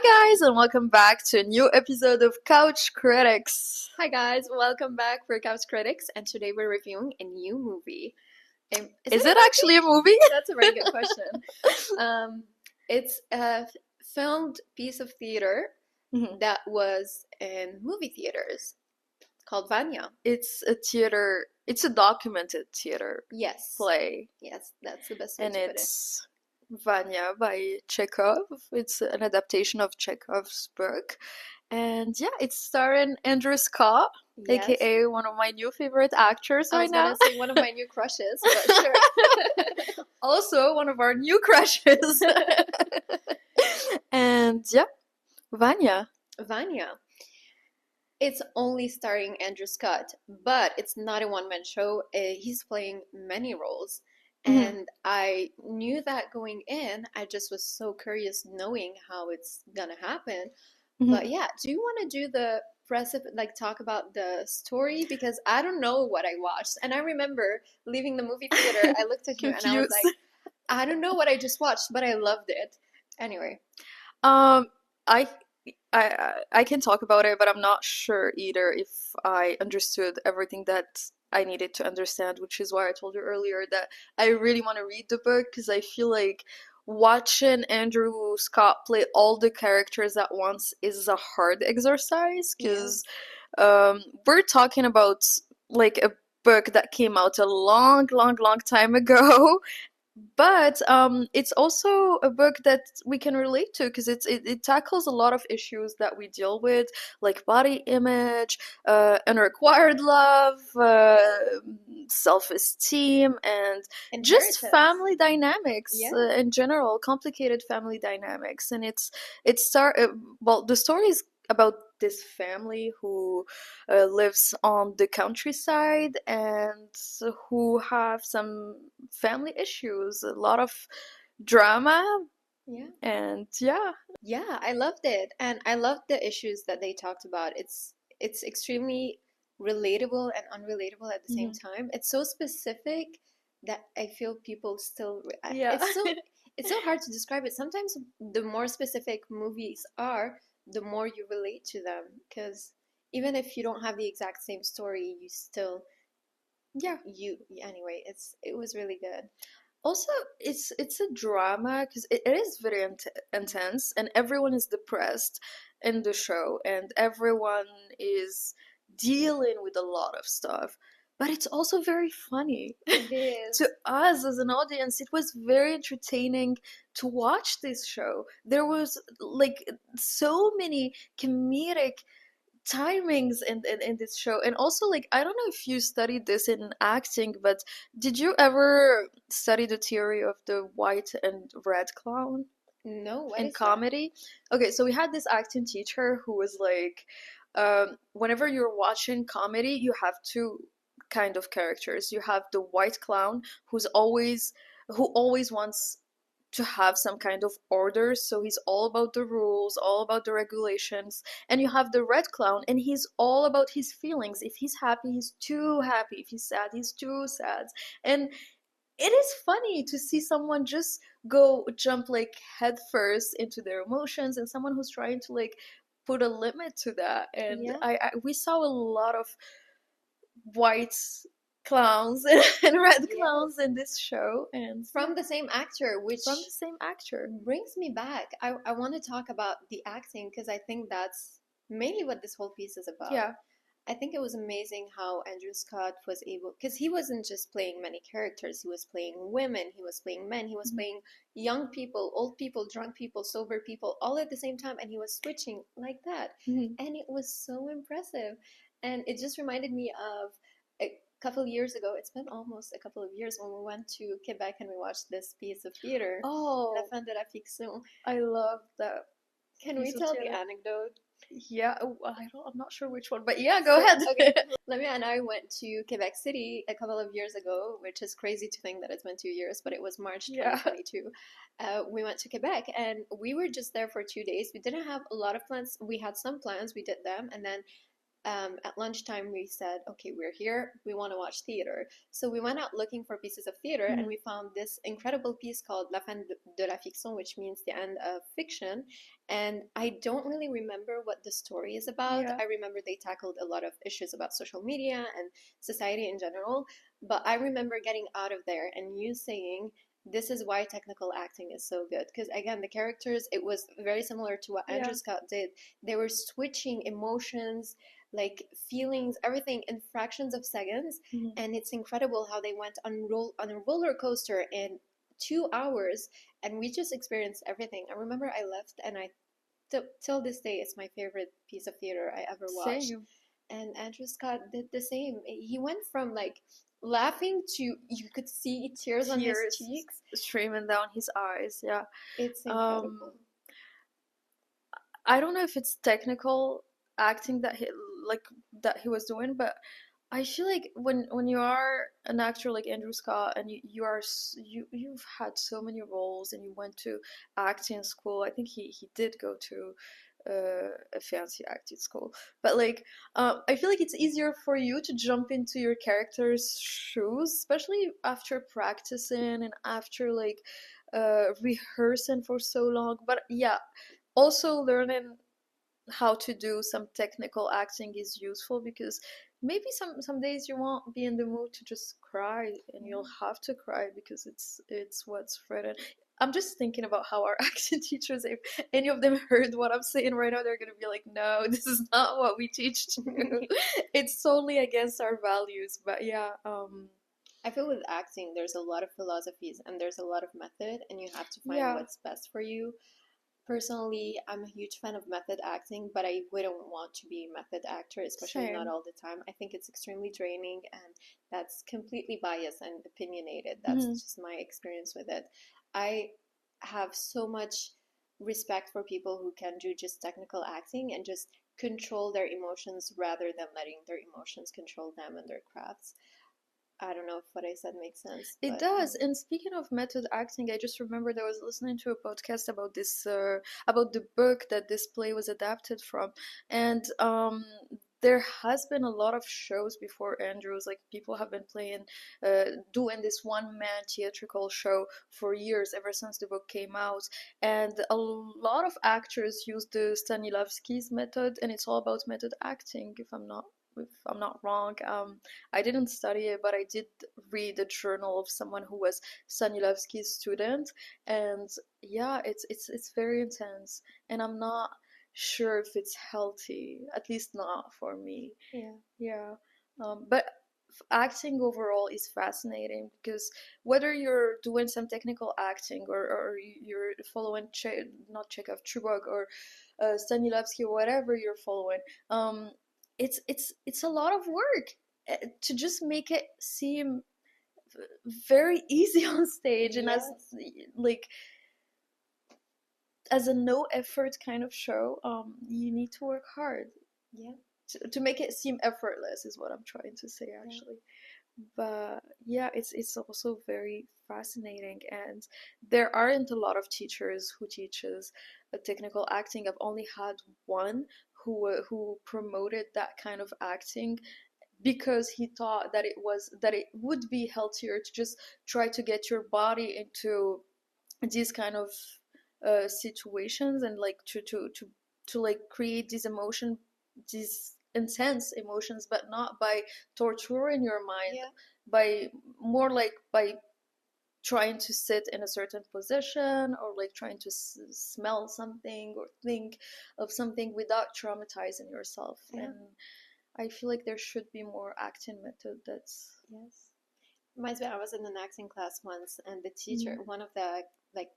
guys, and welcome back to a new episode of Couch Critics. Hi guys, welcome back for Couch Critics, and today we're reviewing a new movie. Is it actually a movie? That's a very good question. It's a filmed piece of theater that was in movie theaters called Vanya. It's a documented theater Yes. play. Yes, that's the best way And to put it. it's Vanya by Chekhov. It's an adaptation of Chekhov's book. And yeah, it's starring Andrew Scott, Yes. aka one of my new favorite actors I right was now. gonna say one of my new crushes, but sure. Also one of our new crushes. And yeah, Vanya. It's only starring Andrew Scott, but it's not a one-man show. He's playing many roles. And I knew that going in. I just was so curious knowing how it's gonna happen. But yeah, do you want to do the talk about the story? Because I don't know what I watched. And I remember leaving the movie theater, I looked at you and I was like, I don't know what I just watched, but I loved it. Anyway. I can talk about it, but I'm not sure either if I understood everything that I needed to understand, which is why I told you earlier that I really want to read the book, because I feel like watching Andrew Scott play all the characters at once is a hard exercise, because we're talking about like a book that came out a long time ago. But it's also a book that we can relate to, because it tackles a lot of issues that we deal with, like body image, unrequired love, self-esteem, and just family dynamics in general, complicated family dynamics. And the story is about this family who lives on the countryside and who have some family issues, a lot of drama. And I loved it, and I loved the issues that they talked about. It's extremely relatable and unrelatable at the same time. It's so specific that I feel people still it's so hard to describe it. Sometimes the more specific movies are, the more you relate to them, because even if you don't have the exact same story, you still anyway, it was really good. Also, it's a drama, because it is very intense, and everyone is depressed in the show, and everyone is dealing with a lot of stuff. But it's also very funny. It is. To us as an audience, it was very entertaining to watch this show. There was like so many comedic timings in this show. And also, like, I don't know if you studied this in acting, but did you ever study the theory of the white and red clown? No. In comedy? Okay, so we had this acting teacher who was like, whenever you're watching comedy, you have two kind of characters. You have the white clown who always wants to have some kind of order, so he's all about the rules, all about the regulations. And you have the red clown, and he's all about his feelings. If he's happy, he's too happy. If he's sad, he's too sad. And it is funny to see someone just jump like head first into their emotions, and someone who's trying to like put a limit to that. And we saw a lot of white clowns and red clowns in this show, and from the same actor, brings me back. I want to talk about the acting, because I think that's mainly what this whole piece is about. I think it was amazing how Andrew Scott was able, because he wasn't just playing many characters, he was playing women, he was playing men, he was playing young people, old people, drunk people, sober people, all at the same time, and he was switching like that. And it was so impressive. And it just reminded me of a couple of years ago. It's been almost a couple of years when we went to Quebec and we watched this piece of theater. La Fin de la Fiction. I love that. Can we tell the anecdote? Yeah, I'm not sure which one, but yeah, go ahead. Okay. Lemia and I went to Quebec City a couple of years ago, which is crazy to think that it's been 2 years, but it was March 2022. We went to Quebec, and we were just there for 2 days. We didn't have a lot of plans. We had some plans, we did them, and then At lunchtime, we said, okay, we're here, we want to watch theater. So we went out looking for pieces of theater, and we found this incredible piece called La fin de la fiction, which means the end of fiction. And I don't really remember what the story is about. I remember they tackled a lot of issues about social media and society in general. But I remember getting out of there and you saying, this is why technical acting is so good. Because again, the characters, it was very similar to what Andrew Scott did. They were switching emotions, like feelings, everything in fractions of seconds. And it's incredible how they went on a roller coaster in 2 hours, and we just experienced everything. I remember I left, and till this day, it's my favorite piece of theater I ever watched. Same. And Andrew Scott did the same. He went from like laughing to you could see tears on his cheeks streaming down his eyes. Yeah, it's incredible. I don't know if it's technical acting that he was doing, but I feel like when you are an actor like Andrew Scott and you've had so many roles and you went to acting school. I think he did go to a fancy acting school, but like I feel like it's easier for you to jump into your character's shoes, especially after practicing and after like rehearsing for so long. But yeah, also learning how to do some technical acting is useful because maybe some days you won't be in the mood to just cry and you'll have to cry because it's what's written. I'm just thinking about how our acting teachers, if any of them heard what I'm saying right now, they're gonna be like, no, this is not what we teach to you. It's solely against our values. But yeah, I feel with acting there's a lot of philosophies and there's a lot of method, and you have to find what's best for you. Personally, I'm a huge fan of method acting, but I wouldn't want to be a method actor, especially not all the time. I think it's extremely draining, and that's completely biased and opinionated. That's just my experience with it. I have so much respect for people who can do just technical acting and just control their emotions rather than letting their emotions control them and their crafts. I don't know if what I said makes sense. It does. And speaking of method acting, I just remembered I was listening to a podcast about this, about the book that this play was adapted from, and there has been a lot of shows before Andrews. Like people have been doing this one-man theatrical show for years, ever since the book came out, and a lot of actors use the Stanislavski's method, and it's all about method acting, if I'm not wrong. I didn't study it, but I did read a journal of someone who was Stanislavski's student, and yeah, it's very intense, and I'm not sure if it's healthy, at least not for me. Yeah. But acting overall is fascinating because whether you're doing some technical acting or you're following not Chekhov, Chubok or Stanislavski or whatever you're following, it's a lot of work to just make it seem very easy on stage and as like as a no effort kind of show. You need to work hard to make it seem effortless is what I'm trying to say actually. But yeah, it's also very fascinating, and there aren't a lot of teachers who teaches technical acting. I've only had one who promoted that kind of acting because he thought that it would be healthier to just try to get your body into these kind of situations and like to like create these intense emotions, but not by torturing your mind, by more like by trying to sit in a certain position or like trying to smell something or think of something without traumatizing yourself. And I feel like there should be more acting method that's reminds me, I was in an acting class once, and the teacher, one of the like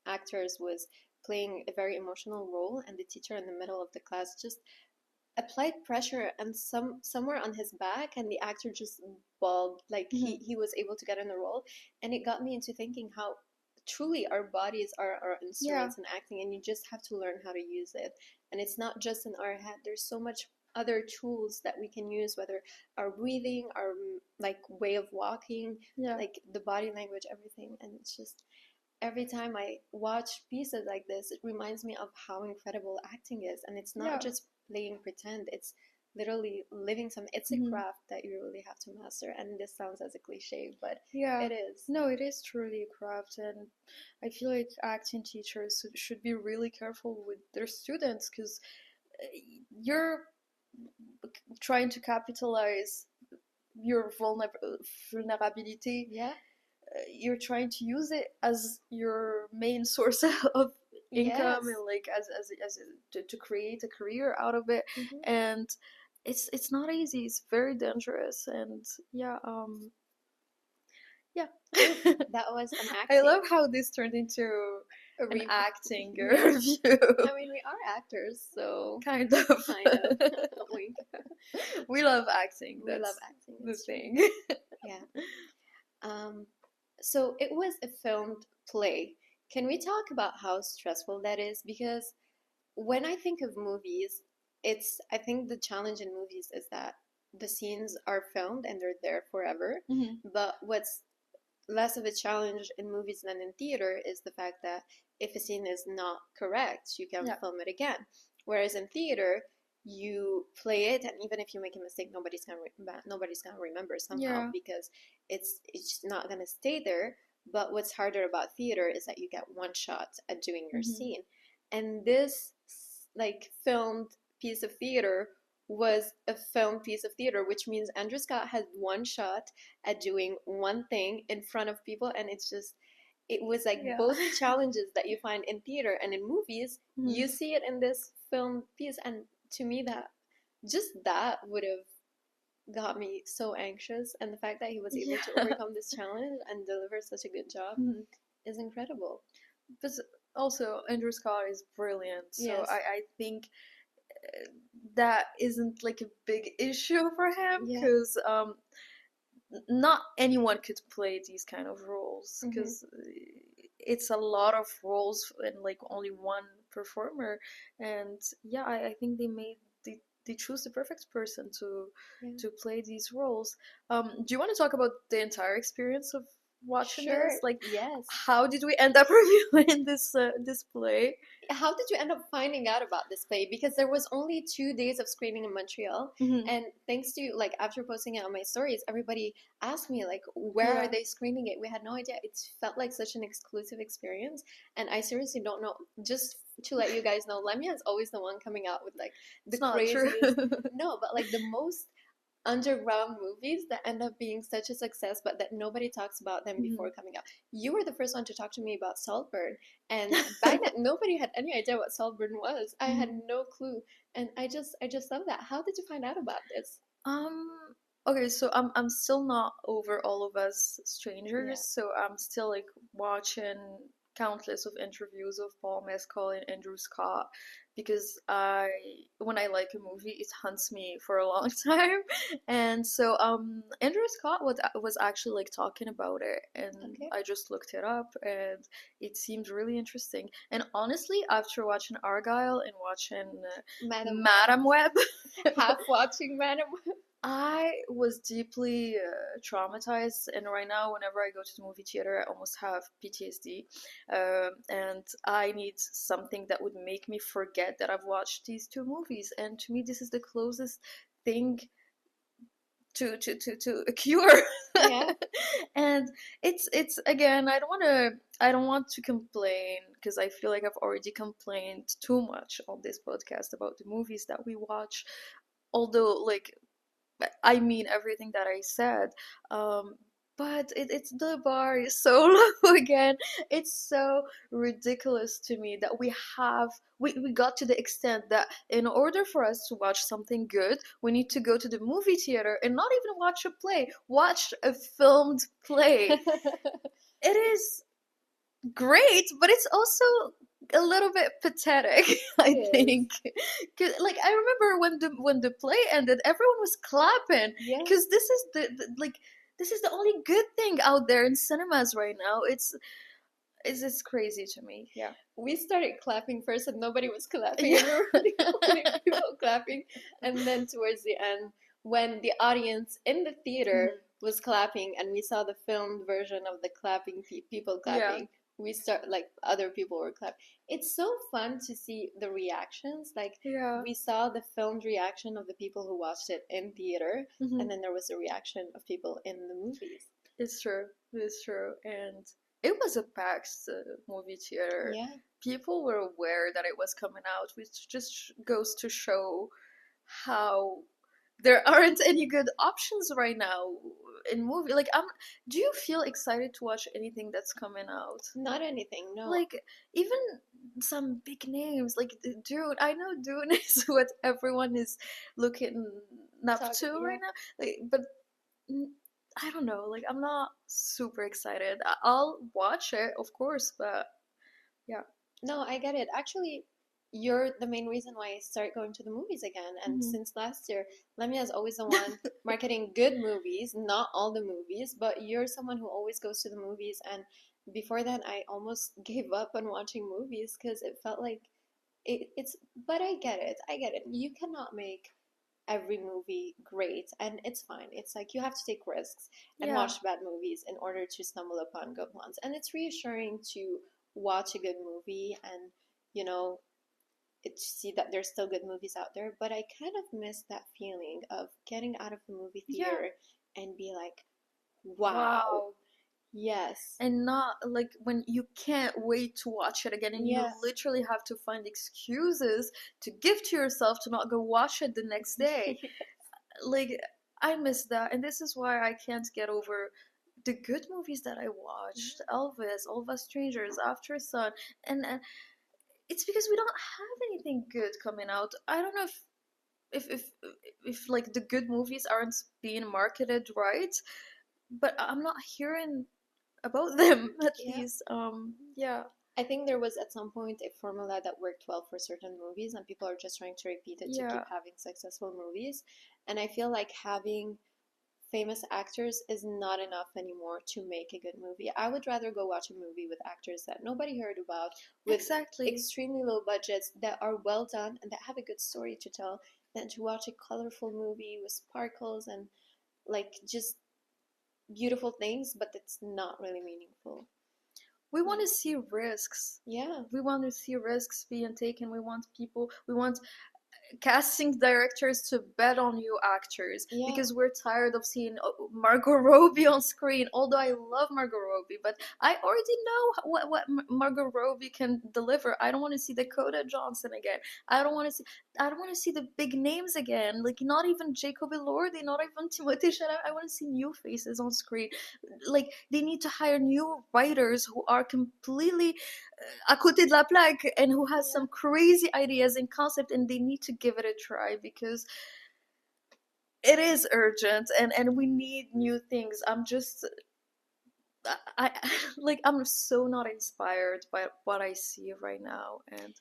actors, was playing a very emotional role, and the teacher in the middle of the class just applied pressure and somewhere on his back, and the actor just bawled. Like he was able to get in the role, and it got me into thinking how truly our bodies are our instruments in acting, and you just have to learn how to use it. And it's not just in our head. There's so much other tools that we can use, whether our breathing, our like way of walking, like the body language, everything. And it's just every time I watch pieces like this, it reminds me of how incredible acting is. And it's not just playing pretend, it's literally living some. It's a craft that you really have to master, and this sounds as a cliche, but it is. No, it is truly a craft, and I feel like acting teachers should be really careful with their students, because you're trying to capitalize your vulnerability. You're trying to use it as your main source of income, and like as to create a career out of it. And it's not easy. It's very dangerous. And that was an acting. I love how this turned into an acting review. I mean, we are actors, so kind of. Wink. We love acting. We love acting. The thing. So it was a filmed play. Can we talk about how stressful that is? Because when I think of movies, I think the challenge in movies is that the scenes are filmed and they're there forever. But what's less of a challenge in movies than in theater is the fact that if a scene is not correct, you can film it again. Whereas in theater, you play it, and even if you make a mistake, nobody's gonna remember somehow, because it's not gonna stay there. But what's harder about theater is that you get one shot at doing your scene, and this like filmed piece of theater was a filmed piece of theater, which means Andrew Scott had one shot at doing one thing in front of people, and it was like both challenges that you find in theater and in movies. You see it in this film piece, and to me that would have got me so anxious, and the fact that he was able to overcome this challenge and deliver such a good job is incredible. But also Andrew Scott is brilliant, so I think that isn't like a big issue for him, because not anyone could play these kind of roles, because it's a lot of roles and like only one performer. And I think they choose the perfect person to play these roles. Do you want to talk about the entire experience of watching this? Like, how did we end up reviewing this play? How did you end up finding out about this play? Because there was only 2 days of screening in Montreal, and thanks to like after posting it on my stories, everybody asked me like, where are they screening it? We had no idea. It felt like such an exclusive experience, and I seriously don't know. Just to let you guys know, Lemia is always the one coming out with like the craziest. No, but like the most underground movies that end up being such a success, but that nobody talks about them before coming out. You were the first one to talk to me about Saltburn, and back then nobody had any idea what Saltburn was. I had no clue, and I just love that. How did you find out about this? Okay, so I'm still not over All of Us Strangers, so I'm still like watching countless of interviews of Paul Mescal and Andrew Scott, because when I like a movie, it hunts me for a long time. And so Andrew Scott was actually like talking about it, and I just looked it up, and it seemed really interesting. And honestly, after watching Argyle and watching Madame Web, half watching Madame Web, I was deeply traumatized, and right now whenever I go to the movie theater I almost have PTSD, and I need something that would make me forget that I've watched these 2 movies. And to me this is the closest thing to a cure. And it's again, I don't want to complain, because I feel like I've already complained too much on this podcast about the movies that we watch, although like I mean everything that I said, but it's the bar is so low again. It's so ridiculous to me that we got to the extent that in order for us to watch something good, we need to go to the movie theater and not even watch a play, watch a filmed play. It is great, but it's also a little bit pathetic, I think. Like I remember when the play ended, everyone was clapping, because this is the only good thing out there in cinemas right now. It's crazy to me. We started clapping first, and nobody was clapping. And we were the only people clapping, and then towards the end, when the audience in the theater was clapping, and we saw the filmed version of the clapping people clapping. we start, like, other people were clapping. It's so fun to see the reactions. Like, we saw the filmed reaction of the people who watched it in theater, and then there was a reaction of people in the movies. It's true. It's true. And it was a packed movie theater. Yeah. People were aware that it was coming out, which just goes to show how there aren't any good options right now in movie. Like, do you feel excited to watch anything that's coming out? Not anything, no. Like, even some big names, like Dune. I know Dune is what everyone is looking up to right now. Like, but I don't know. Like, I'm not super excited. I'll watch it, of course, but yeah. No, I get it. Actually, you're the main reason why I start going to the movies again. And since last year, Lemia is always the one marketing good movies, not all the movies, but you're someone who always goes to the movies. And before that, I almost gave up on watching movies because it felt like it's, but I get it. I get it. You cannot make every movie great, and it's fine. It's like you have to take risks and watch bad movies in order to stumble upon good ones. And it's reassuring to watch a good movie and, you know, to see that there's still good movies out there. But I kind of miss that feeling of getting out of the movie theater and be like, wow. Yes. And not like when you can't wait to watch it again, and you literally have to find excuses to give to yourself to not go watch it the next day. Like, I miss that, and this is why I can't get over the good movies that I watched. Elvis, All of Us Strangers, After Sun, and it's because we don't have anything good coming out. I don't know if like the good movies aren't being marketed right, but I'm not hearing about them at least. I think there was at some point a formula that worked well for certain movies, and people are just trying to repeat it to keep having successful movies. And I feel like having famous actors is not enough anymore to make a good movie. I would rather go watch a movie with actors that nobody heard about, with extremely low budgets, that are well done and that have a good story to tell, than to watch a colorful movie with sparkles and, like, just beautiful things, but it's not really meaningful. We want to see risks. Yeah. We want to see risks being taken. We want casting directors to bet on new actors because we're tired of seeing Margot Robbie on screen. Although I love Margot Robbie, but I already know what Margot Robbie can deliver. I don't want to see Dakota Johnson again. I don't want to see the big names again. Like, not even Jacob Elordi, not even Timothée Chalamet. I want to see new faces on screen. Like, they need to hire new writers who are completely à côté de la plaque and who has some crazy ideas and concept, and they need to give it a try because it is urgent and we need new things. I'm so not inspired by what I see right now. And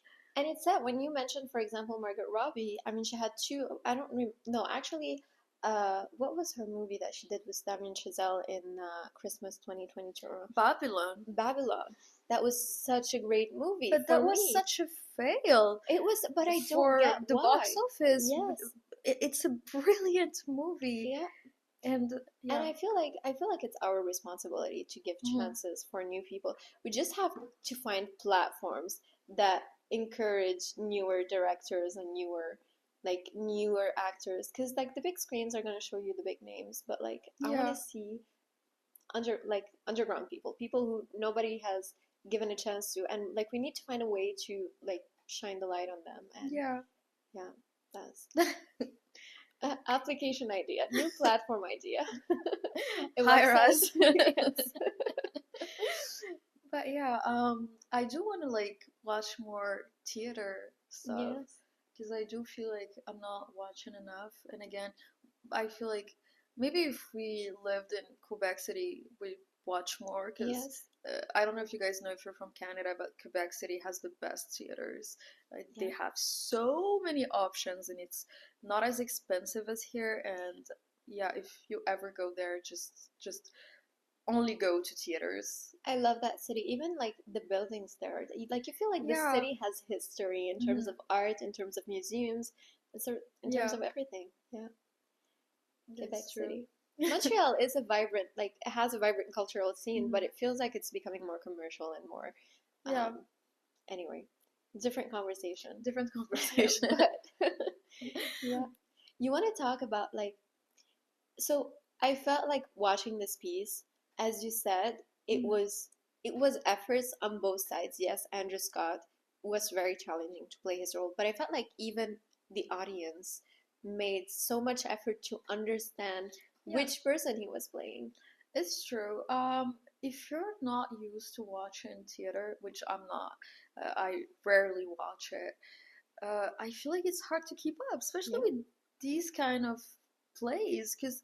it's that when you mentioned, for example, Margot Robbie, I mean, she had two, I don't know, actually, what was her movie that she did with Damien Chazelle in Christmas 2022? Babylon. That was such a great movie. But that was such a fail. It was, but I don't get the why. box office. Yes, it's a brilliant movie. Yeah. And I feel like it's our responsibility to give chances for new people. We just have to find platforms that encourage newer directors and newer actors, because like the big screens are going to show you the big names, but like I want to see underground people who nobody has given a chance to, and like we need to find a way to like shine the light on them. And that's application idea, new platform idea. Hire us. But I do want to like watch more theater stuff because I do feel like I'm not watching enough. And again, I feel like maybe if we lived in Quebec City, we'd watch more because I don't know if you guys know if you're from Canada, but Quebec City has the best theaters. They have so many options, and it's not as expensive as here. And if you ever go there, just only go to theaters. I love that city. Even like the buildings there, like you feel like the city has history in terms of art, in terms of museums, in terms of everything. Yeah. Quebec City. Montreal is a vibrant, like, it has a vibrant cultural scene, but it feels like it's becoming more commercial and more, anyway, different conversation. But, yeah. You want to talk about, like, so I felt like watching this piece, as you said, it was efforts on both sides. Yes, Andrew Scott was very challenging to play his role, but I felt like even the audience made so much effort to understand which person he was playing. It's true. If you're not used to watching theater, which I'm not, I rarely watch it. I feel like it's hard to keep up, especially with these kind of plays, because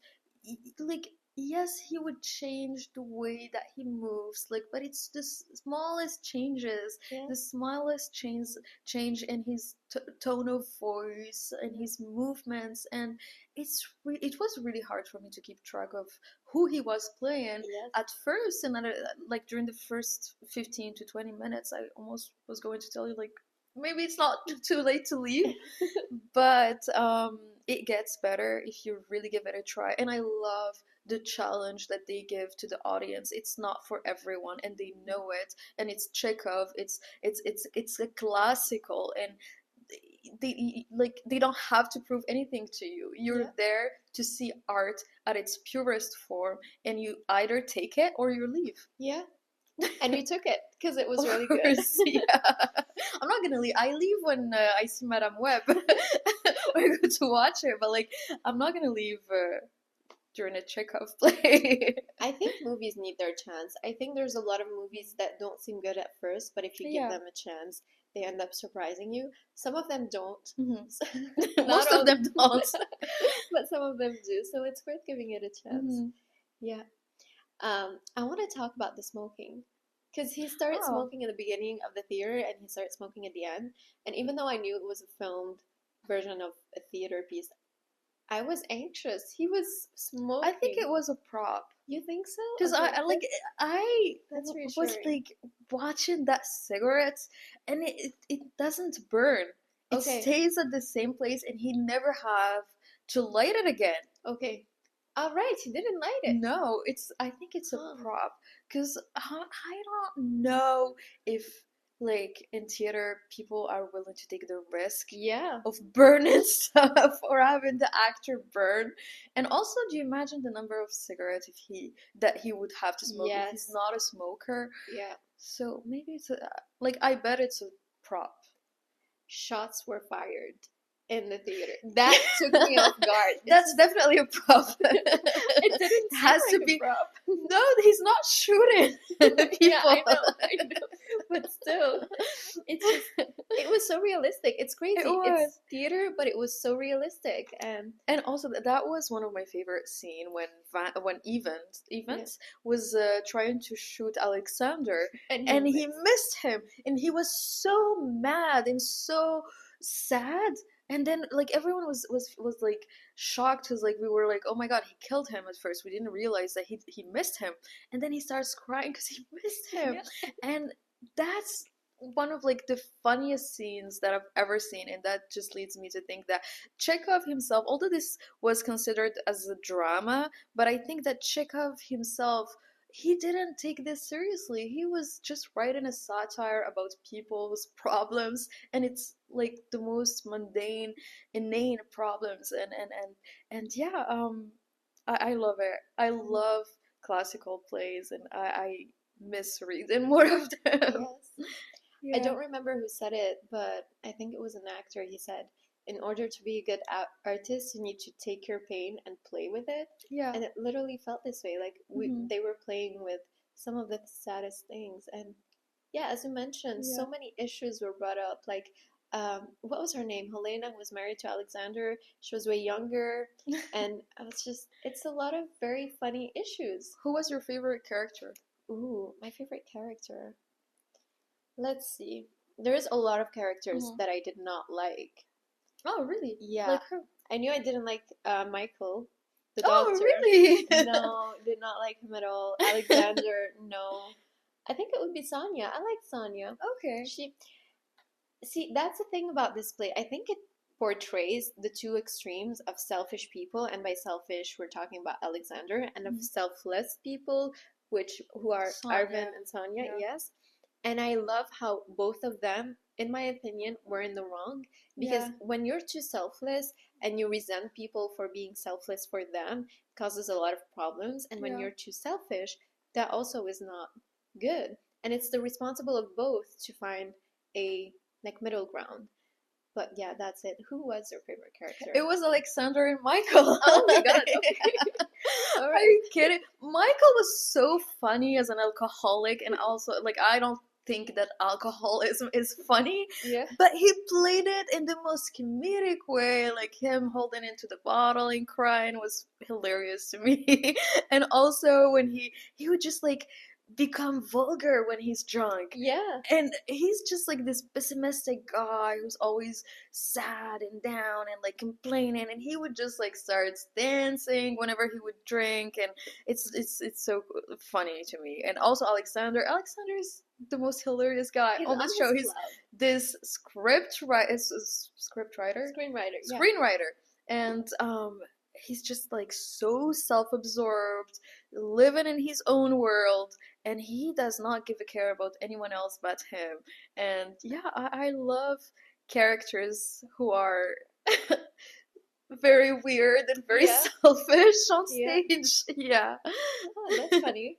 like yes, he would change the way that he moves, like, but it's the smallest changes, the smallest change in his tone of voice and his movements, and it was really hard for me to keep track of who he was playing at first, and then like during the first 15 to 20 minutes, I almost was going to tell you like maybe it's not too late to leave, but it gets better if you really give it a try. And I love the challenge that they give to the audience. It's not for everyone, and they know it. And it's Chekhov. It's a classical, and they don't have to prove anything to you. You're there to see art at its purest form, and you either take it or you leave. Yeah. And you took it because it was really good. I'm not gonna leave. I leave when I see Madame Web or go to watch it, but like I'm not gonna leave during a Chekhov play. I think movies need their chance. I think there's a lot of movies that don't seem good at first, but if you give them a chance, they end up surprising you. Some of them don't. Most of them don't. But some of them do, so it's worth giving it a chance. Yeah. I want to talk about the smoking, because he started smoking in the beginning of the theater and he started smoking at the end. And even though I knew it was a filmed version of a theater piece, I was anxious. He was smoking. I think it was a prop. You think so? Because I was like watching that cigarette, and it doesn't burn. It stays at the same place, and he never have to light it again. Okay. All right, he didn't light it. No, I think it's a prop, because I don't know if like in theater people are willing to take the risk of burning stuff or having the actor burn. And also, do you imagine the number of cigarettes that he would have to smoke if he's not a smoker? So maybe it's like I bet it's a prop. Shots were fired in the theater. That took me off guard. That's definitely a prop. It didn't has like to be a prop. No, he's not shooting people. Yeah, I know. But still, it was so realistic. It's crazy. It's theater, but it was so realistic. And also that was one of my favorite scenes when Evans was trying to shoot Alexander, and he missed him, and he was so mad and so sad. And then like everyone was like shocked, because like we were like, oh my god, he killed him at first. We didn't realize that he missed him, and then he starts crying because he missed him. And that's one of like the funniest scenes that I've ever seen, and that just leads me to think that Chekhov himself, although this was considered as a drama, but I think that Chekhov himself, he didn't take this seriously. He was just writing a satire about people's problems, and it's like the most mundane, inane problems, and yeah, I love it. I love classical plays, and I miss reading more of them. I don't remember who said it, but I think it was an actor. He said, in order to be a good artist, you need to take your pain and play with it. And it literally felt this way. Like they were playing with some of the saddest things. And yeah, as you mentioned, so many issues were brought up. Like, what was her name? Helena, who was married to Alexander. She was way younger. And it's a lot of very funny issues. Who was your favorite character? Ooh, my favorite character. Let's see. There's a lot of characters that I did not like. Oh, really? Yeah. Like who? I knew I didn't like Michael, the doctor. Oh, really? No, did not like him at all. Alexander, no. I think it would be Sonia. I like Sonia. Okay. See, that's the thing about this play. I think portrays the two extremes of selfish people, and by selfish we're talking about Alexander, and of selfless people, who are Arvin and Sonia, yes. And I love how both of them, in my opinion, were in the wrong, because when you're too selfless and you resent people for being selfless for them, it causes a lot of problems. And when you're too selfish, that also is not good. And it's the responsible of both to find a middle ground. But yeah, that's it. Who was your favorite character? It was Alexander and Michael. Oh my god, okay. All right. Are you kidding? Michael was so funny as an alcoholic, and also, I don't think that alcoholism is funny, but he played it in the most comedic way. Him holding into the bottle and crying was hilarious to me. And also when he would just become vulgar when he's drunk. Yeah. And he's just this pessimistic guy who's always sad and down and complaining, and he would just start dancing whenever he would drink, and it's so funny to me. And also Alexander's the most hilarious guy on the show. He's this screenwriter. And he's just so self-absorbed, living in his own world, and he does not give a care about anyone else but him. And yeah, I love characters who are very weird and very selfish on stage. Yeah. Oh, that's funny.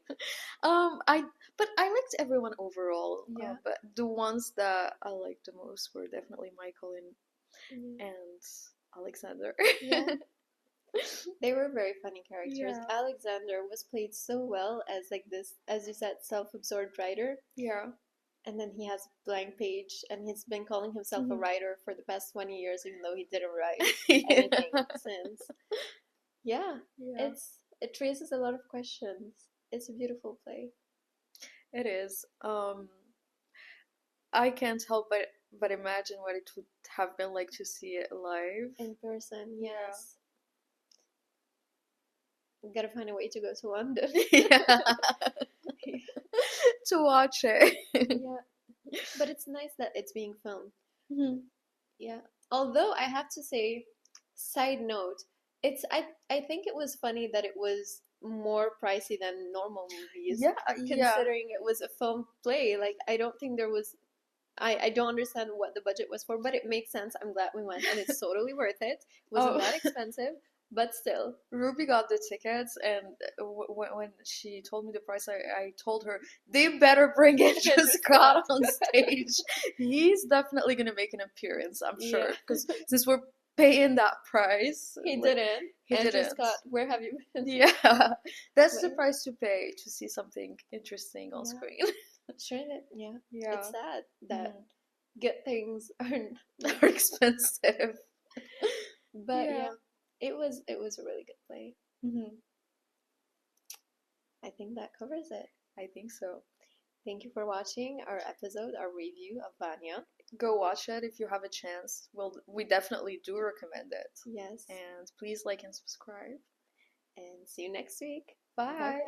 But I liked everyone overall. But the ones that I liked the most were definitely Michael and Alexander. Yeah. They were very funny characters. Alexander was played so well as this, as you said, self-absorbed writer. Yeah. And then he has blank page, and he's been calling himself a writer for the past 20 years, even though he didn't write anything since. Yeah. It raises a lot of questions. It's a beautiful play. It is. I can't help but imagine what it would have been like to see it live. In person, yes. We gotta find a way to go to London. To watch it. Yeah. But it's nice that it's being filmed. Yeah. Although I have to say, side note, I think it was funny that it was more pricey than normal movies. Yeah. Considering it was a film play. I don't think there was I don't understand what the budget was for, but it makes sense. I'm glad we went, and it's totally worth it. It wasn't that expensive. But still, Ruby got the tickets, and when she told me the price, I told her they better bring Andrew Scott on stage. He's definitely gonna make an appearance, I'm sure, because since we're paying that price, he didn't. Andrew Scott, where have you been? Yeah, that's the price to pay to see something interesting on screen. Sure, it's sad that good things are expensive. But it was a really good play. I think that covers it. I think so. Thank you for watching our episode, our review of Vanya. Go watch it if you have a chance. We definitely do recommend it. Yes. And please like and subscribe. And see you next week. Bye.